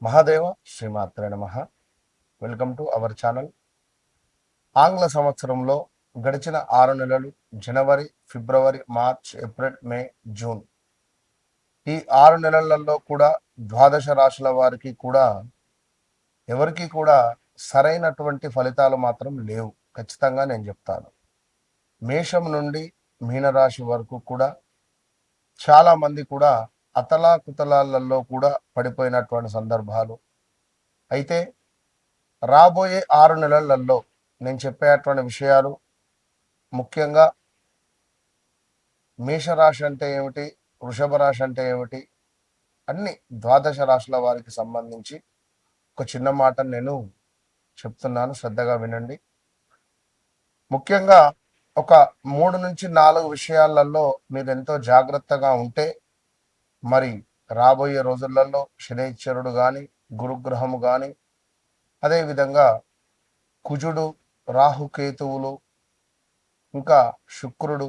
మహాదేవ శ్రీమాత్రే నమః. Welcome to our channel. ఆంగ్ల సంవత్సరంలో గడిచిన 6 నెలలు జనవరి, ఫిబ్రవరి, మార్చ్, ఏప్రిల్, మే, జూన్ ఈ 6 నెలలలో కూడా ద్వాదశ రాశుల వారికి కూడా ఎవరికి కూడా సరైనటువంటి ఫలితాలు మాత్రం లేవు. ఖచ్చితంగా నేను చెప్తాను. మేషం నుండి మీనరాశి వరకు కూడా చాలా మంది కూడా అతలాకుతలాలలో కూడా పడిపోయినటువంటి సందర్భాలు. అయితే రాబోయే 6 నెలలలో నేను చెప్పేటువంటి విషయాలు ముఖ్యంగా మేషరాశి అంటే ఏమిటి, వృషభ రాశి అంటే ఏమిటి, అన్ని ద్వాదశ రాశుల వారికి సంబంధించి ఒక చిన్న మాట నేను చెప్తున్నాను, శ్రద్ధగా వినండి. ముఖ్యంగా ఒక 3 నుంచి 4 విషయాలలో మీరు ఎంతో జాగ్రత్తగా ఉంటే మరి రాబోయే రోజులలో శనైశ్వరుడు కానీ, గురుగ్రహము కానీ, అదేవిధంగా కుజుడు, రాహుకేతువులు, ఇంకా శుక్రుడు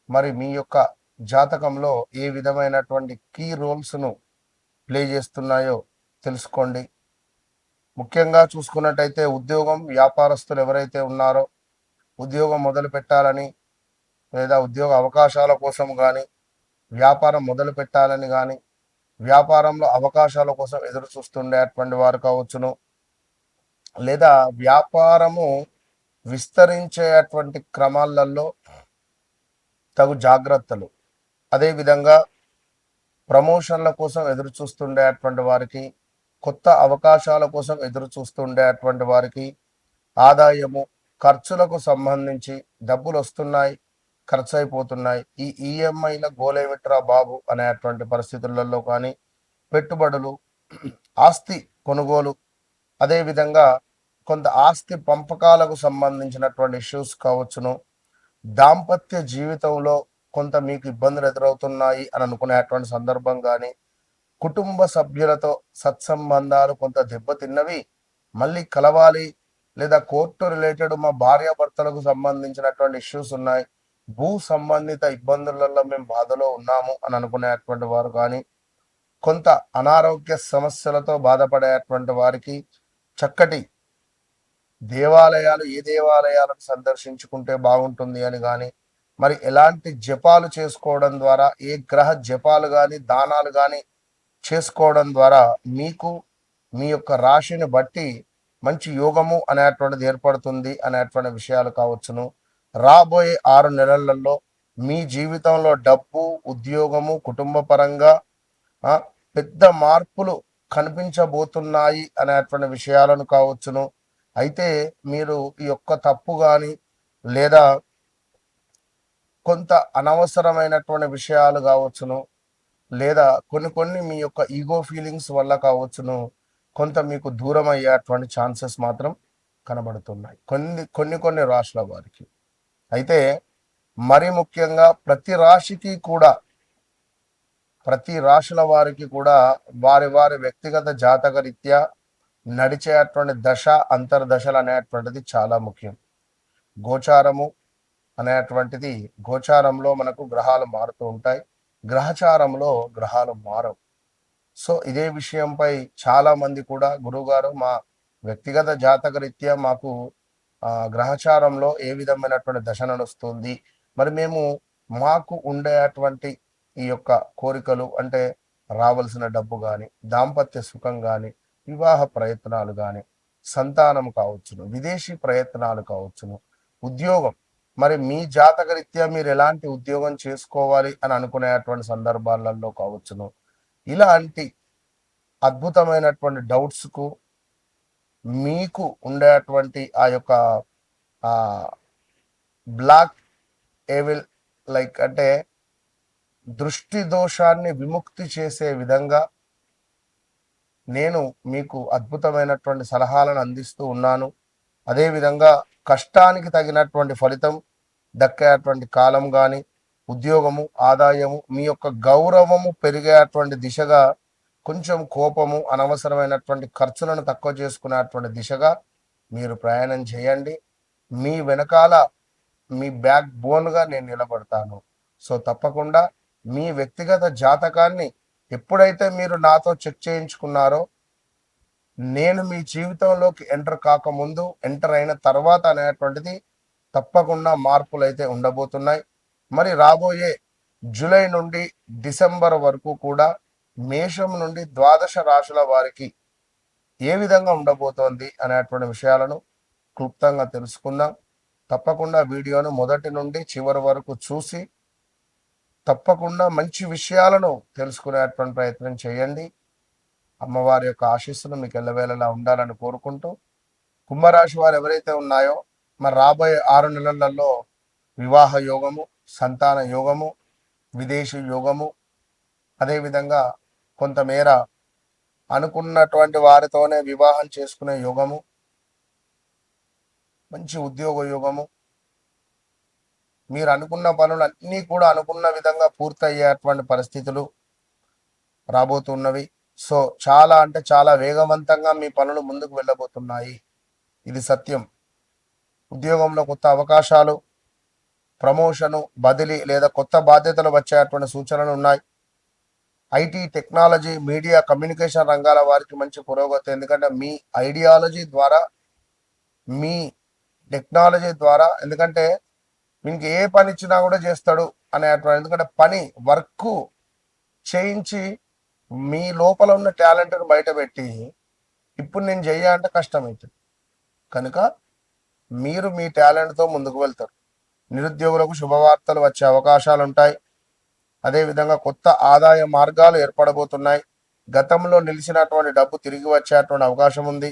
మరి మీ యొక్క జాతకంలో ఏ విధమైనటువంటి కీ రోల్స్ను ప్లే చేస్తున్నాయో తెలుసుకోండి. ముఖ్యంగా చూసుకున్నట్టయితే ఉద్యోగం, వ్యాపారస్తులు ఎవరైతే ఉన్నారో ఉద్యోగం మొదలు పెట్టాలని లేదా ఉద్యోగ అవకాశాల కోసం కానీ, వ్యాపారం మొదలు పెట్టాలని కానీ, వ్యాపారంలో అవకాశాల కోసం ఎదురు చూస్తుండేటువంటి వారు కావచ్చును, లేదా వ్యాపారము విస్తరించేటువంటి క్రమాలలో తగు జాగ్రత్తలు, అదేవిధంగా ప్రమోషన్ల కోసం ఎదురు చూస్తుండేటువంటి వారికి, కొత్త అవకాశాల కోసం ఎదురు చూస్తుండేటువంటి వారికి, ఆదాయము, ఖర్చులకు సంబంధించి డబ్బులు వస్తున్నాయి, ఖర్చు అయిపోతున్నాయి, ఈ ఈఎంఐల గోలేమిట్రా బాబు అనేటువంటి పరిస్థితులలో కానీ, పెట్టుబడులు, ఆస్తి కొనుగోలు, అదేవిధంగా కొంత ఆస్తి పంపకాలకు సంబంధించినటువంటి ఇష్యూస్ కావచ్చును, దాంపత్య జీవితంలో కొంత మీకు ఇబ్బందులు ఎదురవుతున్నాయి అని అనుకునేటువంటి సందర్భం కానీ, కుటుంబ సభ్యులతో సత్సంబంధాలు కొంత దెబ్బతిన్నవి, మళ్ళీ కలవాలి, లేదా కోర్టు రిలేటెడ్ మా భార్యాభర్తలకు సంబంధించినటువంటి ఇష్యూస్ ఉన్నాయి, భూ సంబంధిత ఇబ్బందులలో మేము బాధలో ఉన్నాము అని అనుకునేటువంటి వారు కానీ, కొంత అనారోగ్య సమస్యలతో బాధపడేటువంటి వారికి చక్కటి దేవాలయాలు, ఏ దేవాలయాలను సందర్శించుకుంటే బాగుంటుంది అని కానీ, మరి ఎలాంటి జపాలు చేసుకోవడం ద్వారా, ఏ గ్రహ జపాలు కానీ దానాలు కానీ చేసుకోవడం ద్వారా మీకు మీ యొక్క రాశిని బట్టి మంచి యోగము అనేటువంటిది ఏర్పడుతుంది అనేటువంటి విషయాలు కావచ్చును. రాబోయే 6 నెలలలో మీ జీవితంలో డబ్బు, ఉద్యోగము, కుటుంబ పరంగా పెద్ద మార్పులు కనిపించబోతున్నాయి అనేటువంటి విషయాలను కావచ్చును. అయితే మీరు ఈ యొక్క తప్పు కానీ లేదా కొంత అనవసరమైనటువంటి విషయాలు కావచ్చును, లేదా కొన్ని మీ యొక్క ఈగో ఫీలింగ్స్ వల్ల కావచ్చును, కొంత మీకు దూరం అయ్యేటువంటి ఛాన్సెస్ మాత్రం కనబడుతున్నాయి కొన్ని రాశుల వారికి. అయితే మరి ముఖ్యంగా ప్రతి రాశుల వారికి కూడా వారి వారి వ్యక్తిగత జాతక రీత్యా నడిచేటువంటి దశ, అంతర్దశలు అనేటువంటిది చాలా ముఖ్యం. గోచారము అనేటువంటిది, గోచారంలో మనకు గ్రహాలు మారుతూ ఉంటాయి, గ్రహచారంలో గ్రహాలు మారవు. సో ఇదే విషయంపై చాలా మంది కూడా గురువుగారు మా వ్యక్తిగత జాతక రీత్యా మాకు గ్రహచారంలో ఏ విధమైనటువంటి దశ నడుస్తుంది, మరి మేము మాకు ఉండేటువంటి ఈ యొక్క కోరికలు అంటే రావాల్సిన డబ్బు కానీ, దాంపత్య సుఖం కానీ, వివాహ ప్రయత్నాలు కానీ, సంతానం కావచ్చును, విదేశీ ప్రయత్నాలు కావచ్చును, ఉద్యోగం, మరి మీ జాతక రీత్యా మీరు ఎలాంటి ఉద్యోగం చేసుకోవాలి అని అనుకునేటువంటి సందర్భాలలో కావచ్చును, ఇలాంటి అద్భుతమైనటువంటి డౌట్స్కు మీకు ఉండేటువంటి ఆ యొక్క బ్లాక్ ఏవిల్ లైక్ అంటే దృష్టి దోషాన్ని విముక్తి చేసే విధంగా నేను మీకు అద్భుతమైనటువంటి సలహాలను అందిస్తూ ఉన్నాను. అదేవిధంగా కష్టానికి తగినటువంటి ఫలితం దక్కేటువంటి కాలం కానీ, ఉద్యోగము, ఆదాయము, మీ యొక్క గౌరవము పెరిగేటువంటి దిశగా, కొంచెం కోపము, అనవసరమైనటువంటి ఖర్చులను తక్కువ చేసుకునేటువంటి దిశగా మీరు ప్రయాణం చేయండి. మీ వెనకాల మీ బ్యాక్ బోన్గా నేను నిలబడతాను. సో తప్పకుండా మీ వ్యక్తిగత జాతకాన్ని ఎప్పుడైతే మీరు నాతో చెక్ చేయించుకున్నారో, నేను మీ జీవితంలోకి ఎంటర్ కాకముందు, ఎంటర్ అయిన తర్వాత అనేటువంటిది తప్పకుండా మార్పులు అయితే ఉండబోతున్నాయి. మరి రాబోయే జూలై నుండి డిసెంబర్ వరకు కూడా మేషం నుండి ద్వాదశ రాశుల వారికి ఏ విధంగా ఉండబోతోంది అనేటువంటి విషయాలను క్లుప్తంగా తెలుసుకుందాం. తప్పకుండా వీడియోను మొదటి నుండి చివరి వరకు చూసి తప్పకుండా మంచి విషయాలను తెలుసుకునేటువంటి ప్రయత్నం చేయండి. అమ్మవారి యొక్క ఆశీస్సులు మీకు ఎల్లవేళలా ఉండాలని కోరుకుంటూ, కుంభరాశి వారు ఎవరైతే ఉన్నాయో మరి రాబోయే 6 నెలలలో వివాహ యోగము, సంతాన యోగము, విదేశీ యోగము, అదేవిధంగా కొంతమేర అనుకున్నటువంటి వారితోనే వివాహం చేసుకునే యోగము, మంచి ఉద్యోగ యోగము, మీరు అనుకున్న పనులన్నీ కూడా అనుకున్న విధంగా పూర్తయ్యేటువంటి పరిస్థితులు రాబోతున్నవి. సో చాలా అంటే చాలా వేగవంతంగా మీ పనులు ముందుకు వెళ్ళబోతున్నాయి. ఇది సత్యం. ఉద్యోగంలో కొత్త అవకాశాలు, ప్రమోషను, బదిలీ లేదా కొత్త బాధ్యతలు వచ్చేటువంటి సూచనలు ఉన్నాయి. ఐటీ, టెక్నాలజీ, మీడియా, కమ్యూనికేషన్ రంగాల వారికి మంచి పురోగతి. ఎందుకంటే మీ ఐడియాలజీ ద్వారా, మీ టెక్నాలజీ ద్వారా, ఎందుకంటే మీకు ఏ పని ఇచ్చినా కూడా చేస్తాడు అనేటువంటి, ఎందుకంటే పని వర్క్ చేయించి మీ లోపల ఉన్న టాలెంట్ను బయటపెట్టి ఇప్పుడు నేను చెయ్యాలంటే కష్టమవుతుంది. కనుక మీరు మీ టాలెంట్తో ముందుకు వెళ్తారు. నిరుద్యోగులకు శుభవార్తలు వచ్చే అవకాశాలు ఉంటాయి. అదేవిధంగా కొత్త ఆదాయ మార్గాలు ఏర్పడబోతున్నాయి. గతంలో నిలిచినటువంటి డబ్బు తిరిగి వచ్చేటువంటి అవకాశం ఉంది.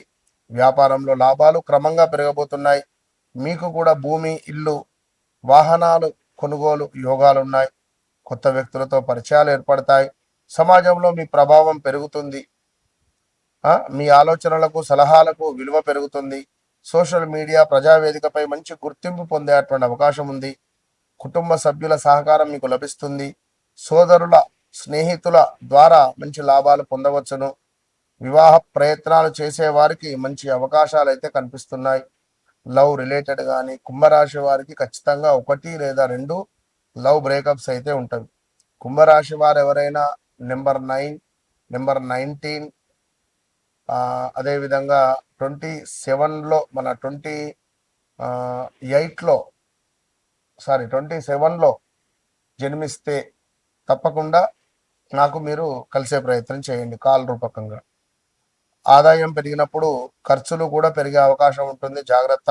వ్యాపారంలో లాభాలు క్రమంగా పెరగబోతున్నాయి. మీకు కూడా భూమి, ఇల్లు, వాహనాలు కొనుగోలు యోగాలు ఉన్నాయి. కొత్త వ్యక్తులతో పరిచయాలు ఏర్పడతాయి. సమాజంలో మీ ప్రభావం పెరుగుతుంది. మీ ఆలోచనలకు, సలహాలకు విలువ పెరుగుతుంది. సోషల్ మీడియా, ప్రజావేదికపై మంచి గుర్తింపు పొందేటువంటి అవకాశం ఉంది. కుటుంబ సభ్యుల సహకారం మీకు లభిస్తుంది. సోదరుల, స్నేహితుల ద్వారా మంచి లాభాలు పొందవచ్చును. వివాహ ప్రయత్నాలు చేసే వారికి మంచి అవకాశాలు అయితే కనిపిస్తున్నాయి. లవ్ రిలేటెడ్ కానీ కుంభరాశి వారికి ఖచ్చితంగా 1 లేదా 2 లవ్ బ్రేకప్స్ అయితే ఉంటాయి. కుంభరాశి వారు ఎవరైనా నెంబర్ 9, నెంబర్ 19, అదేవిధంగా 27లో, మన 27లో జన్మిస్తే తప్పకుండా నాకు మీరు కలిసే ప్రయత్నం చేయండి కాల్ రూపకంగా. ఆదాయం పెరిగినప్పుడు ఖర్చులు కూడా పెరిగే అవకాశం ఉంటుంది. జాగ్రత్త.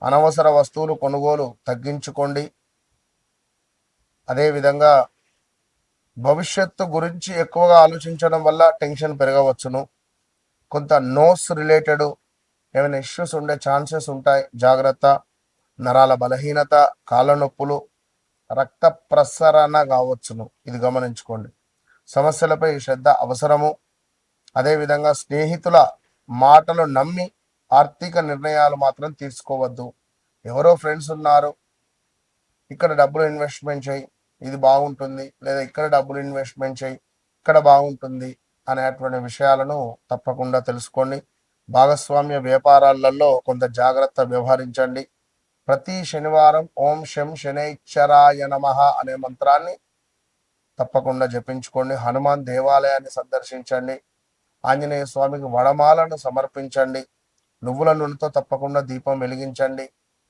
అనవసర వస్తువులు కొనుగోలు తగ్గించుకోండి. అదేవిధంగా భవిష్యత్తు గురించి ఎక్కువగా ఆలోచించడం వల్ల టెన్షన్ పెరగవచ్చును. కొంత నోస్ రిలేటెడ్ ఏమైనా ఇష్యూస్ ఉండే ఛాన్సెస్ ఉంటాయి. జాగ్రత్త. నరాల బలహీనత, కాళ్ళ నొప్పులు, రక్త ప్రసరణ కావచ్చును. ఇది గమనించుకోండి. సమస్యలపై శ్రద్ధ అవసరము. అదేవిధంగా స్నేహితుల మాటలు నమ్మి ఆర్థిక నిర్ణయాలు మాత్రం తీసుకోవద్దు. ఎవరో ఫ్రెండ్స్ ఉన్నారు, ఇక్కడ డబ్బులు ఇన్వెస్ట్మెంట్ చేయి, ఇది బాగుంటుంది, లేదా ఇక్కడ డబ్బులు ఇన్వెస్ట్మెంట్ చేయి, ఇక్కడ బాగుంటుంది అనేటువంటి విషయాలను తప్పకుండా తెలుసుకోండి. భాగస్వామ్య వ్యాపారాలలో కొంత జాగ్రత్త వ్యవహరించండి. ప్రతి శనివారం ఓం శం శనైశ్చరాయ నమః అనే మంత్రాన్ని తప్పకుండా జపించుకోండి. హనుమాన్ దేవాలయాన్ని సందర్శించండి. ఆంజనేయ స్వామికి వడమాలను సమర్పించండి. నువ్వుల నూనెతో తప్పకుండా దీపం వెలిగించండి.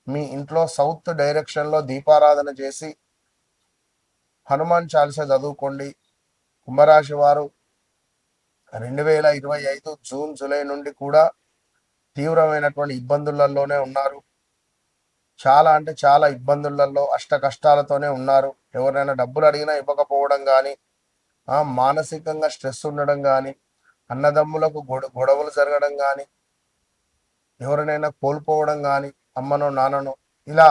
మీ ఇంట్లో సౌత్ డైరెక్షన్లో దీపారాధన చేసి హనుమాన్ చాలీసా చదువుకోండి. కుంభరాశి వారు 2025 జూన్, జూలై నుండి కూడా తీవ్రమైనటువంటి ఇబ్బందులలోనే ఉన్నారు. చాలా అంటే చాలా ఇబ్బందులలో, అష్ట కష్టాలతోనే ఉన్నారు. ఎవరైనా డబ్బులు అడిగినా ఇవ్వకపోవడం కానీ, మానసికంగా స్ట్రెస్ ఉండడం కానీ, అన్నదమ్ములకు గొడవలు జరగడం కానీ, ఎవరినైనా కోల్పోవడం కానీ, అమ్మనో నాన్ననో, ఇలా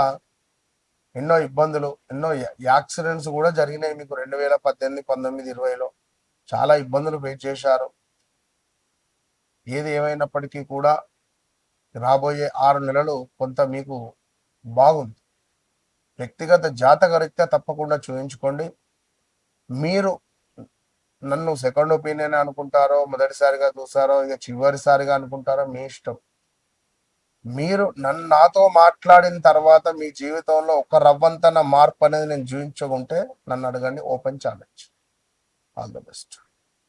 ఎన్నో ఇబ్బందులు, ఎన్నో యాక్సిడెంట్స్ కూడా జరిగినాయి మీకు 2018, 19, 20లో చాలా ఇబ్బందులు ఫేస్ చేశారు. ఏది ఏమైనప్పటికీ కూడా రాబోయే 6 నెలలు కొంత మీకు బాగుంది. వ్యక్తిగత జాతకరీత్యా తప్పకుండా చూయించుకోండి. మీరు నన్ను సెకండ్ ఒపీనియన్ అనుకుంటారో, మొదటిసారిగా చూసారో, ఇక చివరిసారిగా అనుకుంటారో మీ ఇష్టం. మీరు నాతో మాట్లాడిన తర్వాత మీ జీవితంలో ఒక రవ్వంతన మార్పు అనేది నేను చూపించుకుంటే నన్ను అడగండి. Open challenge. All the best.